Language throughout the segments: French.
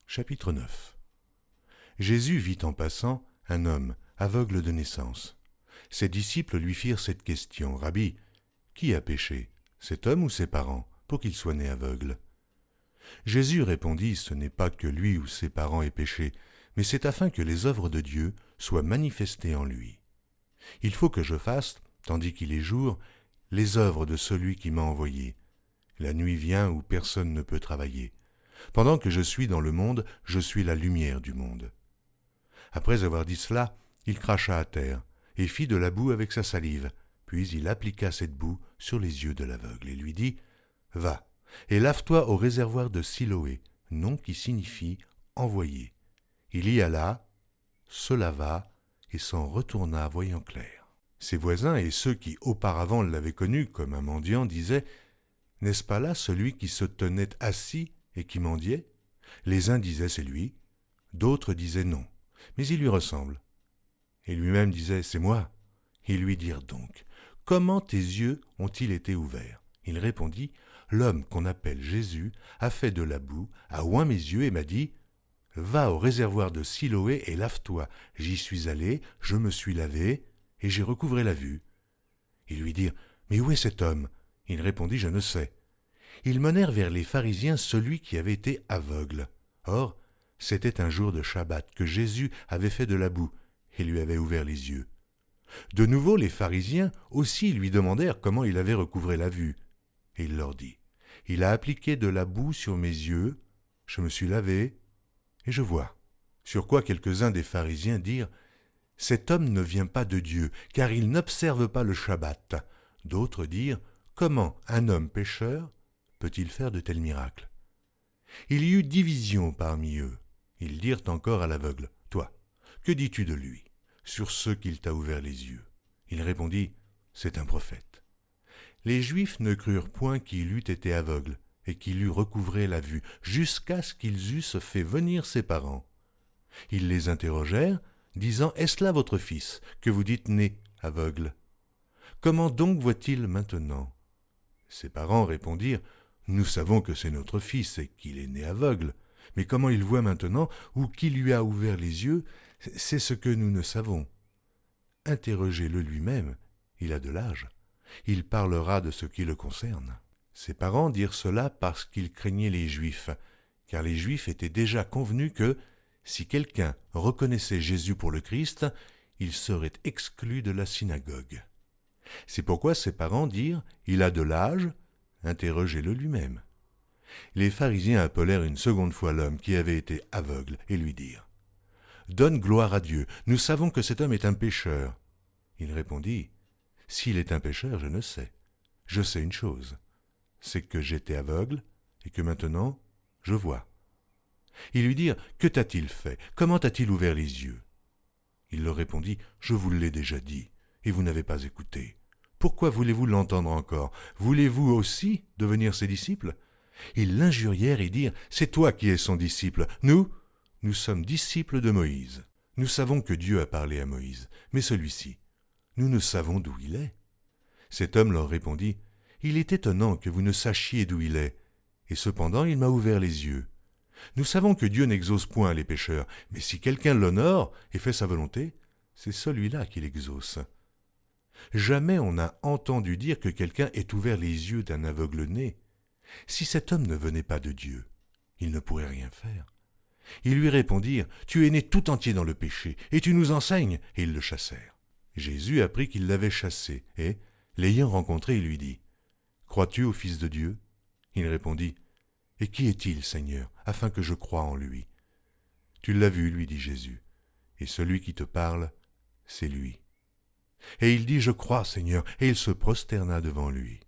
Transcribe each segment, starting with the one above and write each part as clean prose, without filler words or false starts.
Chapitre 9. Jésus vit en passant un homme aveugle de naissance. Ses disciples lui firent cette question: « Rabbi, qui a péché, cet homme ou ses parents, pour qu'il soit né aveugle ?» Jésus répondit: « Ce n'est pas que lui ou ses parents aient péché, mais c'est afin que les œuvres de Dieu soient manifestées en lui. Il faut que je fasse, tandis qu'il est jour, les œuvres de celui qui m'a envoyé. La nuit vient où personne ne peut travailler. Pendant que je suis dans le monde, je suis la lumière du monde. » Après avoir dit cela, il cracha à terre et fit de la boue avec sa salive. Puis il appliqua cette boue sur les yeux de l'aveugle et lui dit: « Va, et lave-toi au réservoir de Siloé, nom qui signifie « envoyé ». Il y alla, se lava et s'en retourna voyant clair. Ses voisins et ceux qui auparavant l'avaient connu comme un mendiant disaient: « N'est-ce pas là celui qui se tenait assis et qui mendiait ?» Les uns disaient: « C'est lui », d'autres disaient: « Non, mais il lui ressemble. » Et lui-même disait: « C'est moi. » Ils lui dirent donc: « Comment tes yeux ont-ils été ouverts ?» Il répondit: « L'homme qu'on appelle Jésus a fait de la boue, a oint mes yeux et m'a dit: « Va au réservoir de Siloé et lave-toi. » J'y suis allé, je me suis lavé, et j'ai recouvré la vue. » Ils lui dirent: « Mais où est cet homme ?» Il répondit: « Je ne sais. » Ils menèrent vers les pharisiens celui qui avait été aveugle. Or, c'était un jour de Shabbat que Jésus avait fait de la boue et lui avait ouvert les yeux. De nouveau, les pharisiens aussi lui demandèrent comment il avait recouvré la vue. Et il leur dit: « Il a appliqué de la boue sur mes yeux, je me suis lavé, et je vois. » Sur quoi quelques-uns des pharisiens dirent: « Cet homme ne vient pas de Dieu, car il n'observe pas le Shabbat. » D'autres dirent: « Comment un homme pécheur peut-il faire de tels miracles ?» Il y eut division parmi eux. Ils dirent encore à l'aveugle: « Toi, que dis-tu de lui, sur ce qu'il t'a ouvert les yeux ?» Il répondit: « C'est un prophète. » Les Juifs ne crurent point qu'il eût été aveugle et qu'il eût recouvré la vue, jusqu'à ce qu'ils eussent fait venir ses parents. Ils les interrogèrent, disant: « Est-ce là votre fils, que vous dites né aveugle? Comment donc voit-il maintenant ?» Ses parents répondirent: « Nous savons que c'est notre fils et qu'il est né aveugle, mais comment il voit maintenant ou qui lui a ouvert les yeux, c'est ce que nous ne savons. Interrogez-le lui-même, il a de l'âge. Il parlera de ce qui le concerne. » Ses parents dirent cela parce qu'ils craignaient les Juifs, car les Juifs étaient déjà convenus que, si quelqu'un reconnaissait Jésus pour le Christ, il serait exclu de la synagogue. C'est pourquoi ses parents dirent: « Il a de l'âge, interrogez-le lui-même. » Les pharisiens appelèrent une seconde fois l'homme qui avait été aveugle et lui dirent: « Donne gloire à Dieu, nous savons que cet homme est un pécheur. » Il répondit: « S'il est un pécheur, je ne sais. Je sais une chose, c'est que j'étais aveugle et que maintenant je vois. » Ils lui dirent: « Que t'a-t-il fait? Comment t'a-t-il ouvert les yeux ?» Il leur répondit: « Je vous l'ai déjà dit, et vous n'avez pas écouté. Pourquoi voulez-vous l'entendre encore? Voulez-vous aussi devenir ses disciples ?» Ils l'injurièrent et dirent: « C'est toi qui es son disciple. Nous sommes disciples de Moïse. Nous savons que Dieu a parlé à Moïse, mais celui-ci, nous ne savons d'où il est. » Cet homme leur répondit: « Il est étonnant que vous ne sachiez d'où il est, et cependant il m'a ouvert les yeux. Nous savons que Dieu n'exauce point les pécheurs, mais si quelqu'un l'honore et fait sa volonté, c'est celui-là qui l'exauce. Jamais on n'a entendu dire que quelqu'un ait ouvert les yeux d'un aveugle-né. Si cet homme ne venait pas de Dieu, il ne pourrait rien faire. » Ils lui répondirent: « Tu es né tout entier dans le péché, et tu nous enseignes !» Et ils le chassèrent. Jésus apprit qu'ils l'avaient chassé, et, l'ayant rencontré, il lui dit: « Crois-tu au Fils de Dieu ?» Il répondit: « Et qui est-il, Seigneur, afin que je croie en lui ?» « Tu l'as vu, lui dit Jésus, et celui qui te parle, c'est lui. » Et il dit: « Je crois, Seigneur. » Et il se prosterna devant lui.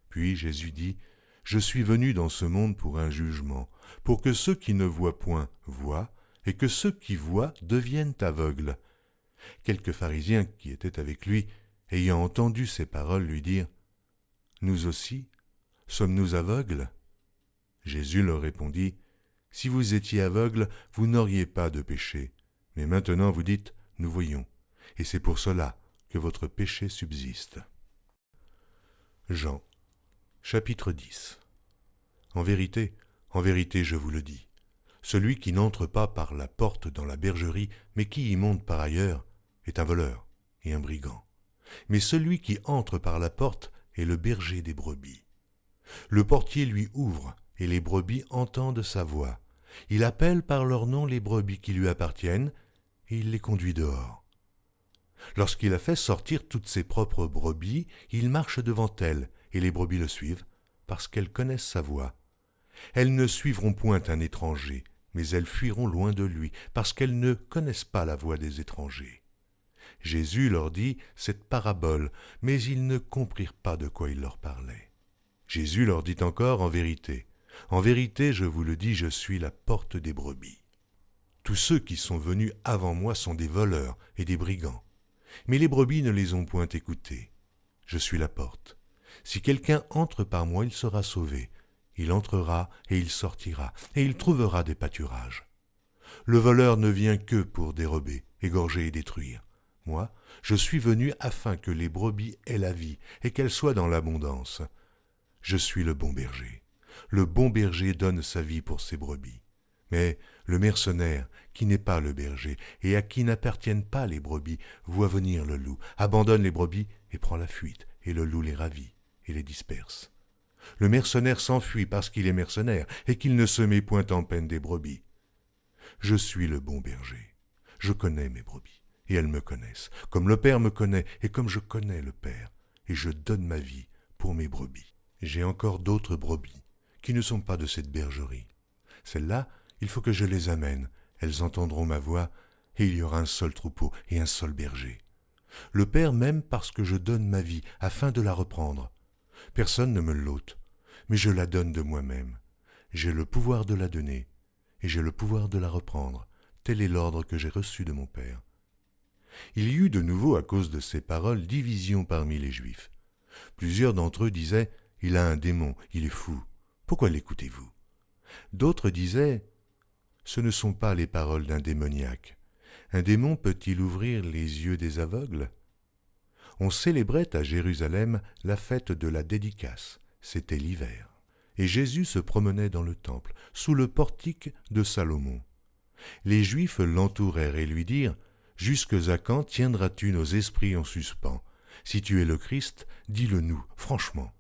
Puis Jésus dit: « Je suis venu dans ce monde pour un jugement, pour que ceux qui ne voient point voient, et que ceux qui voient deviennent aveugles. » Quelques pharisiens qui étaient avec lui, ayant entendu ces paroles, lui dirent: « Nous aussi, sommes-nous aveugles ?» Jésus leur répondit: « Si vous étiez aveugles, vous n'auriez pas de péché. Mais maintenant vous dites: Nous voyons, et c'est pour cela que votre péché subsiste. » Jean, chapitre 10. En vérité, je vous le dis, Celui qui n'entre pas par la porte dans la bergerie, mais qui y monte par ailleurs, est un voleur et un brigand. Mais celui qui entre par la porte est le berger des brebis. Le portier lui ouvre, et les brebis entendent sa voix. Il appelle par leur nom les brebis qui lui appartiennent, et il les conduit dehors. Lorsqu'il a fait sortir toutes ses propres brebis, il marche devant elles, et les brebis le suivent, parce qu'elles connaissent sa voix. Elles ne suivront point un étranger, mais elles fuiront loin de lui, parce qu'elles ne connaissent pas la voix des étrangers. Jésus leur dit cette parabole, mais ils ne comprirent pas de quoi il leur parlait. Jésus leur dit encore en vérité, je vous le dis, je suis la porte des brebis. Tous ceux qui sont venus avant moi sont des voleurs et des brigands, mais les brebis ne les ont point écoutés. Je suis la porte. Si quelqu'un entre par moi, il sera sauvé. Il entrera et il sortira, et il trouvera des pâturages. Le voleur ne vient que pour dérober, égorger et détruire. Moi, je suis venu afin que les brebis aient la vie et qu'elles soient dans l'abondance. Je suis le bon berger. Le bon berger donne sa vie pour ses brebis. Mais le mercenaire, qui n'est pas le berger et à qui n'appartiennent pas les brebis, voit venir le loup, abandonne les brebis et prend la fuite, et le loup les ravit et les disperse. Le mercenaire s'enfuit parce qu'il est mercenaire et qu'il ne se met point en peine des brebis. Je suis le bon berger. Je connais mes brebis, et elles me connaissent, comme le Père me connaît et comme je connais le Père, et je donne ma vie pour mes brebis. J'ai encore d'autres brebis qui ne sont pas de cette bergerie. Celles-là, il faut que je les amène, elles entendront ma voix, et il y aura un seul troupeau et un seul berger. Le Père m'aime parce que je donne ma vie afin de la reprendre. Personne ne me l'ôte, mais je la donne de moi-même. J'ai le pouvoir de la donner, et j'ai le pouvoir de la reprendre. Tel est l'ordre que j'ai reçu de mon Père. Il y eut de nouveau, à cause de ces paroles, division parmi les Juifs. Plusieurs d'entre eux disaient « Il a un démon, il est fou. Pourquoi l'écoutez-vous » D'autres disaient « Ce ne sont pas les paroles d'un démoniaque. Un démon peut-il ouvrir les yeux des aveugles ?» On célébrait à Jérusalem la fête de la dédicace, c'était l'hiver. Et Jésus se promenait dans le temple, sous le portique de Salomon. Les Juifs l'entourèrent et lui dirent « Jusque à quand tiendras-tu nos esprits en suspens? Si tu es le Christ, dis-le-nous, franchement. »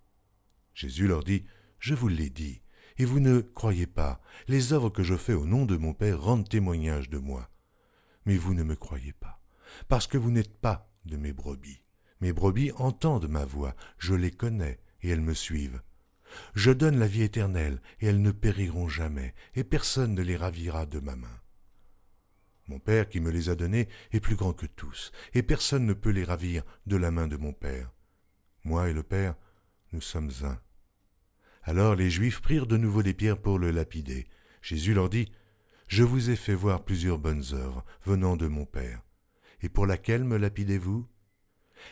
Jésus leur dit « Je vous l'ai dit, et vous ne croyez pas. Les œuvres que je fais au nom de mon Père rendent témoignage de moi. Mais vous ne me croyez pas, parce que vous n'êtes pas de mes brebis. Mes brebis entendent ma voix, je les connais, et elles me suivent. Je donne la vie éternelle, et elles ne périront jamais, et personne ne les ravira de ma main. Mon Père qui me les a donnés est plus grand que tous, et personne ne peut les ravir de la main de mon Père. Moi et le Père, nous sommes un. » Alors les Juifs prirent de nouveau des pierres pour le lapider. Jésus leur dit « Je vous ai fait voir plusieurs bonnes œuvres venant de mon Père. Et pour laquelle me lapidez-vous »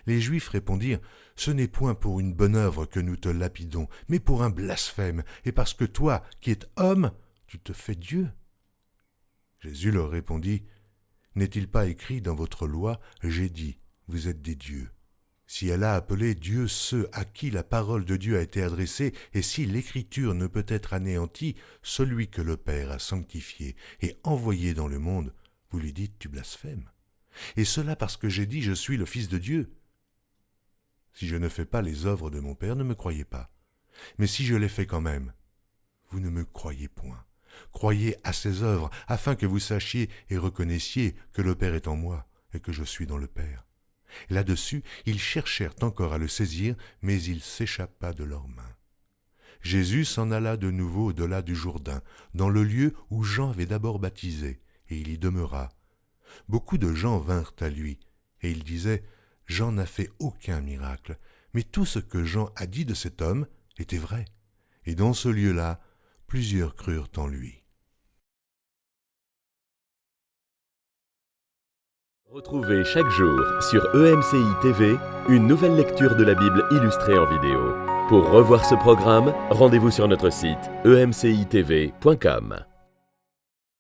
Les Juifs répondirent « Ce n'est point pour une bonne œuvre que nous te lapidons, mais pour un blasphème, et parce que toi, qui es homme, tu te fais Dieu. » Jésus leur répondit « N'est-il pas écrit dans votre loi, j'ai dit, vous êtes des dieux. Si elle a appelé Dieu ceux à qui la parole de Dieu a été adressée, et si l'écriture ne peut être anéantie, celui que le Père a sanctifié et envoyé dans le monde, vous lui dites tu blasphèmes. Et cela parce que j'ai dit je suis le Fils de Dieu. Si je ne fais pas les œuvres de mon Père, ne me croyez pas. Mais si je les fais quand même, vous ne me croyez point. Croyez à ces œuvres, afin que vous sachiez et reconnaissiez que le Père est en moi et que je suis dans le Père. » Là-dessus, ils cherchèrent encore à le saisir, mais il s'échappa de leurs mains. Jésus s'en alla de nouveau au-delà du Jourdain, dans le lieu où Jean avait d'abord baptisé, et il y demeura. Beaucoup de gens vinrent à lui, et ils disaient « Jean n'a fait aucun miracle, mais tout ce que Jean a dit de cet homme était vrai. » Et dans ce lieu-là, plusieurs crurent en lui. Retrouvez chaque jour sur EMCI TV une nouvelle lecture de la Bible illustrée en vidéo. Pour revoir ce programme, rendez-vous sur notre site emcitv.com.